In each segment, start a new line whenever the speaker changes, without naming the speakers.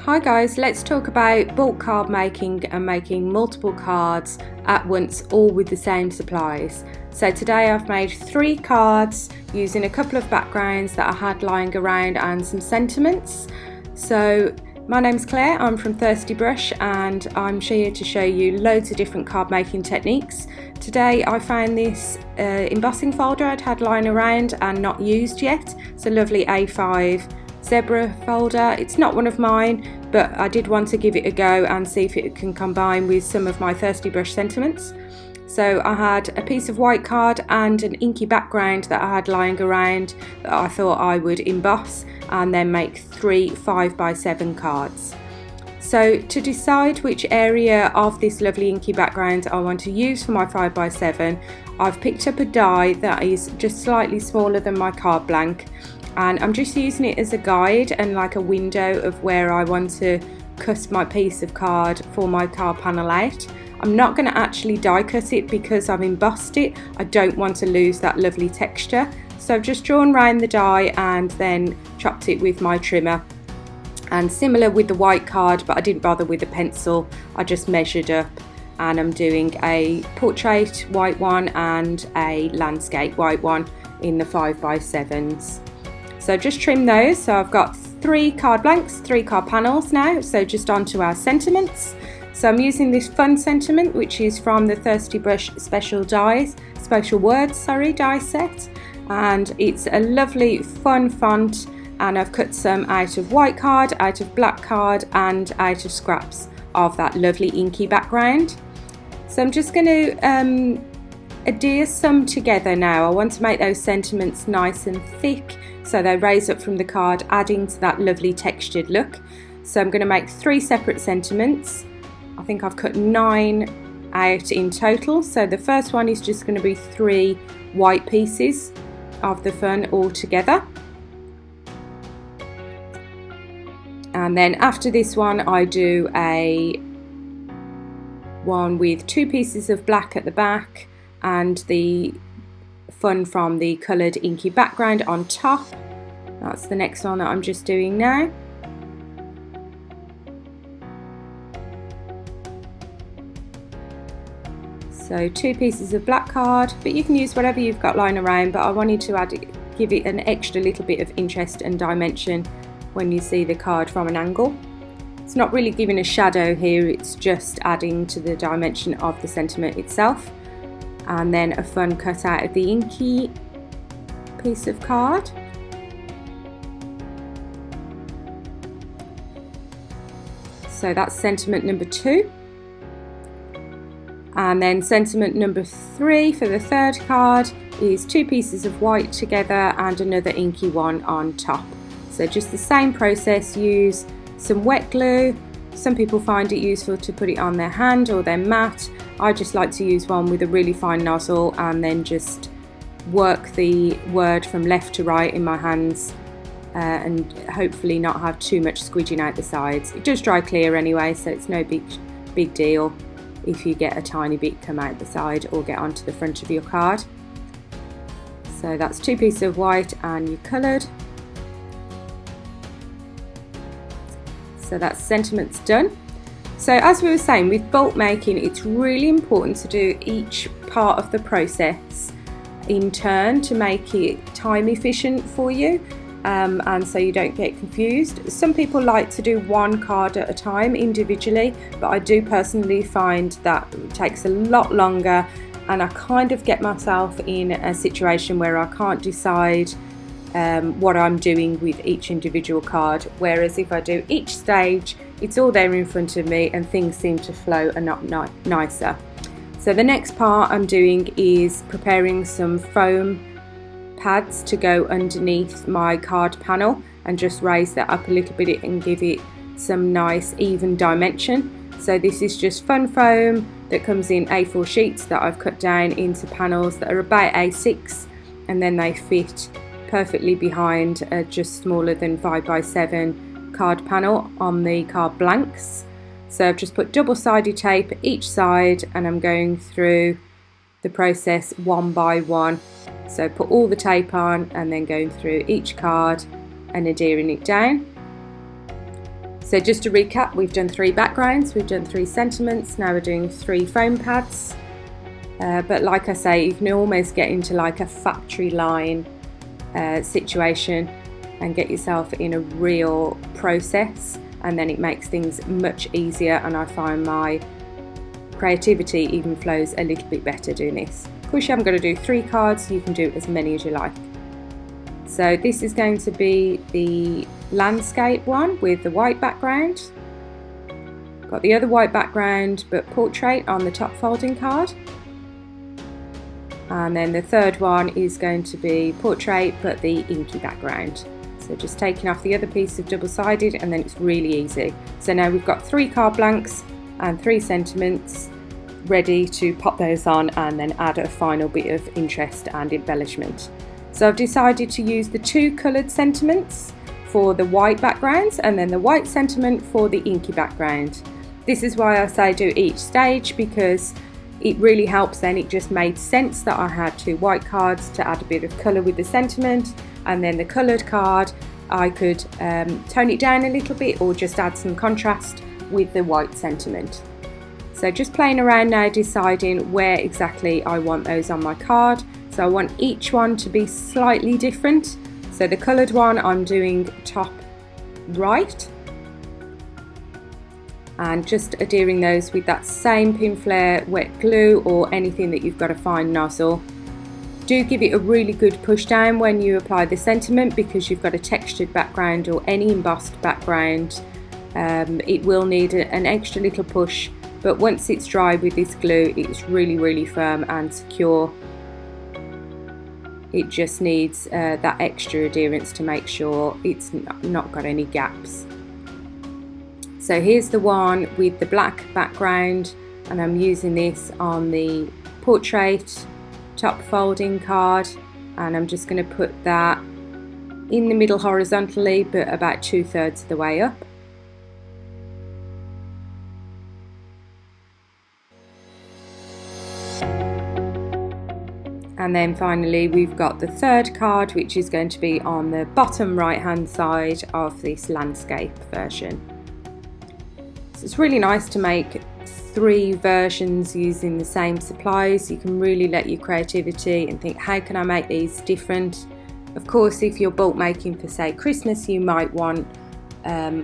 Hi guys, let's talk about bulk card making and making multiple cards at once, all with the same supplies. So today I've made 3 cards using a couple of backgrounds that I had lying around and some sentiments. So my name's Claire, I'm from Thirsty Brush and I'm here to show you loads of different card making techniques. Today I found this embossing folder I'd had lying around and not used yet. It's a lovely A5 zebra folder. It's not one of mine, but I did want to give it a go and see if it can combine with some of my Thirsty Brush sentiments. So I had a piece of white card and an inky background that I had lying around that I thought I would emboss and then make 3 5x7 cards. So to decide which area of this lovely inky background I want to use for my 5x7, I've picked up a die that is just slightly smaller than my card blank, and I'm just using it as a guide and like a window of where I want to cut my piece of card for my card panel out. I'm not going to actually die cut it because I've embossed it. I don't want to lose that lovely texture. So I've just drawn around the die and then chopped it with my trimmer. And similar with the white card, but I didn't bother with a pencil. I just measured up, and I'm doing a portrait white one and a landscape white one in the 5x7s. So just trim those. So I've got 3 card blanks, 3 card panels now. So just onto our sentiments. So I'm using this fun sentiment, which is from the Thirsty Brush Special Words die set, and it's a lovely fun font. And I've cut some out of white card, out of black card, and out of scraps of that lovely inky background. So I'm just going to adhere some together now. I want to make those sentiments nice and thick so they raise up from the card, adding to that lovely textured look. So I'm going to make 3 separate sentiments. I think I've cut 9 out in total. So the first one is just going to be 3 white pieces of the fun all together. And then after this one I do a one with 2 pieces of black at the back and the fun from the coloured inky background on top. That's the next one that I'm just doing now. So 2 pieces of black card, but you can use whatever you've got lying around, but I wanted to give it an extra little bit of interest and dimension when you see the card from an angle. It's not really giving a shadow here, it's just adding to the dimension of the sentiment itself. And then a fun cut out of the inky piece of card. So that's sentiment number 2. And then sentiment number 3 for the third card is 2 pieces of white together and another inky one on top. So just the same process, use some wet glue. Some people find it useful to put it on their hand or their mat. I just like to use one with a really fine nozzle and then just work the word from left to right in my hands and hopefully not have too much squidging out the sides. It does dry clear anyway, so it's no big deal if you get a tiny bit come out the side or get onto the front of your card. So that's 2 pieces of white and you coloured. So that's sentiments done. So as we were saying, with bulk making, it's really important to do each part of the process in turn to make it time efficient for you, and so you don't get confused. Some people like to do one card at a time individually, but I do personally find that it takes a lot longer, and I kind of get myself in a situation where I can't decide what I'm doing with each individual card, whereas if I do each stage, it's all there in front of me and things seem to flow a lot nicer. So the next part I'm doing is preparing some foam pads to go underneath my card panel and just raise that up a little bit and give it some nice even dimension. So this is just fun foam that comes in A4 sheets that I've cut down into panels that are about A6, and then they fit perfectly behind a just smaller than 5x7 card panel on the card blanks. So I've just put double-sided tape each side and I'm going through the process one by one. So put all the tape on and then going through each card and adhering it down. So just to recap, we've done 3 backgrounds, we've done 3 sentiments, now we're doing 3 foam pads. But like I say, you can almost get into like a factory line situation and get yourself in a real process, and then it makes things much easier, and I find my creativity even flows a little bit better doing this. Of course, you haven't got to do 3 cards, you can do as many as you like. So this is going to be the landscape one with the white background. Got the other white background but portrait on the top folding card. And then the third one is going to be portrait but the inky background. So just taking off the other piece of double-sided, and then it's really easy. So now we've got 3 card blanks and 3 sentiments ready to pop those on and then add a final bit of interest and embellishment. So I've decided to use the 2 coloured sentiments for the white backgrounds and then the white sentiment for the inky background. This is why I say do each stage, because it really helps then. It just made sense that I had 2 white cards to add a bit of colour with the sentiment, and then the coloured card I could tone it down a little bit or just add some contrast with the white sentiment. So just playing around now, deciding where exactly I want those on my card. So I want each one to be slightly different. So the coloured one I'm doing top right, and just adhering those with that same pin flare wet glue or anything that you've got a fine nozzle. Do give it a really good push down when you apply the sentiment, because you've got a textured background or any embossed background. It will need an extra little push, but once it's dry with this glue, it's really firm and secure. It just needs that extra adherence to make sure it's not got any gaps. So here's the one with the black background, and I'm using this on the portrait top folding card, and I'm just going to put that in the middle horizontally but about 2/3 of the way up. And then finally we've got the 3rd card, which is going to be on the bottom right hand side of this landscape version. So it's really nice to make 3 versions using the same supplies. You can really let your creativity and think, how can I make these different? Of course, if you're bulk making for say Christmas, you might want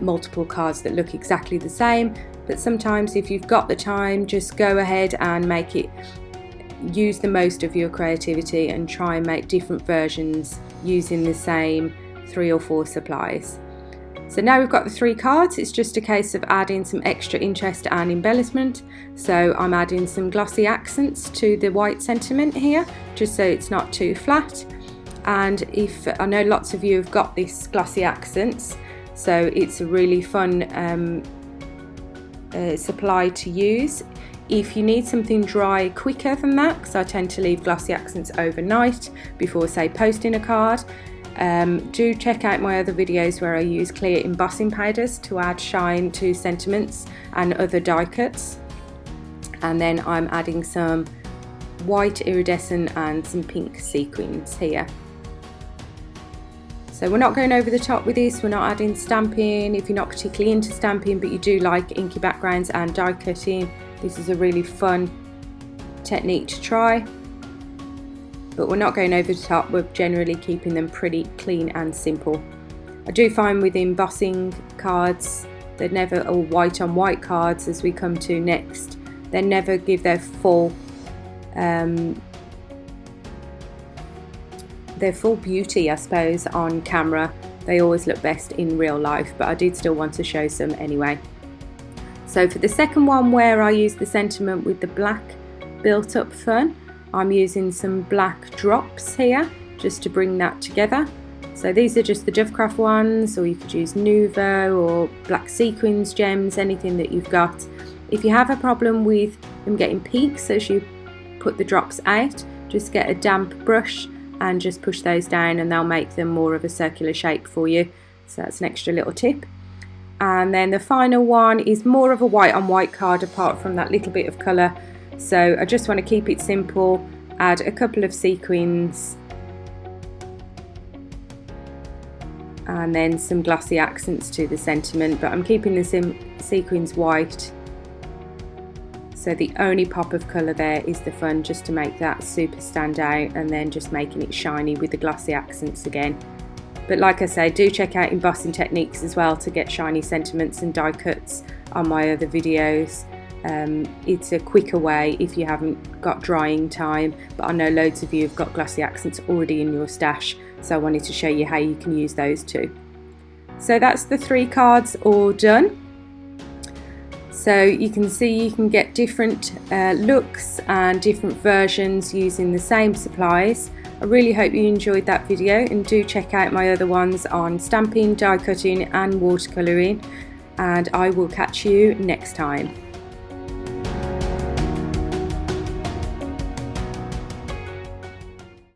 multiple cards that look exactly the same, but sometimes if you've got the time, just go ahead and make it, use the most of your creativity and try and make different versions using the same 3 or 4 supplies. So now we've got the 3 cards, it's just a case of adding some extra interest and embellishment. So I'm adding some glossy accents to the white sentiment here, just so it's not too flat. And if I know lots of you have got this glossy accents, so it's a really fun supply to use. If you need something dry quicker than that, because I tend to leave glossy accents overnight before say posting a card, do check out my other videos where I use clear embossing powders to add shine to sentiments and other die cuts. And then I'm adding some white iridescent and some pink sequins here. So we're not going over the top with this, we're not adding stamping. If you're not particularly into stamping but you do like inky backgrounds and die cutting, this is a really fun technique to try. But we're not going over the top, we're generally keeping them pretty clean and simple. I do find with embossing cards, they're never, or white on white cards as we come to next, they never give their full beauty, I suppose, on camera. They always look best in real life, but I did still want to show some anyway. So for the second one, where I use the sentiment with the black built up fun, I'm using some black drops here just to bring that together. So these are just the Dovecraft ones, or you could use Nouveau or black sequins gems, anything that you've got. If you have a problem with them getting peaks as you put the drops out, just get a damp brush and just push those down and they'll make them more of a circular shape for you. So that's an extra little tip. And then the final one is more of a white on white card apart from that little bit of colour. So I just want to keep it simple, add a couple of sequins and then some glossy accents to the sentiment, but I'm keeping the sequins white, so the only pop of colour there is the fun, just to make that super stand out, and then just making it shiny with the glossy accents again. But like I say, do check out embossing techniques as well to get shiny sentiments and die cuts on my other videos. It's a quicker way if you haven't got drying time, but I know loads of you have got glossy accents already in your stash, so I wanted to show you how you can use those too. So that's the 3 cards all done. So you can see you can get different looks and different versions using the same supplies. I really hope you enjoyed that video, and do check out my other ones on stamping, die cutting and watercolouring, and I will catch you next time.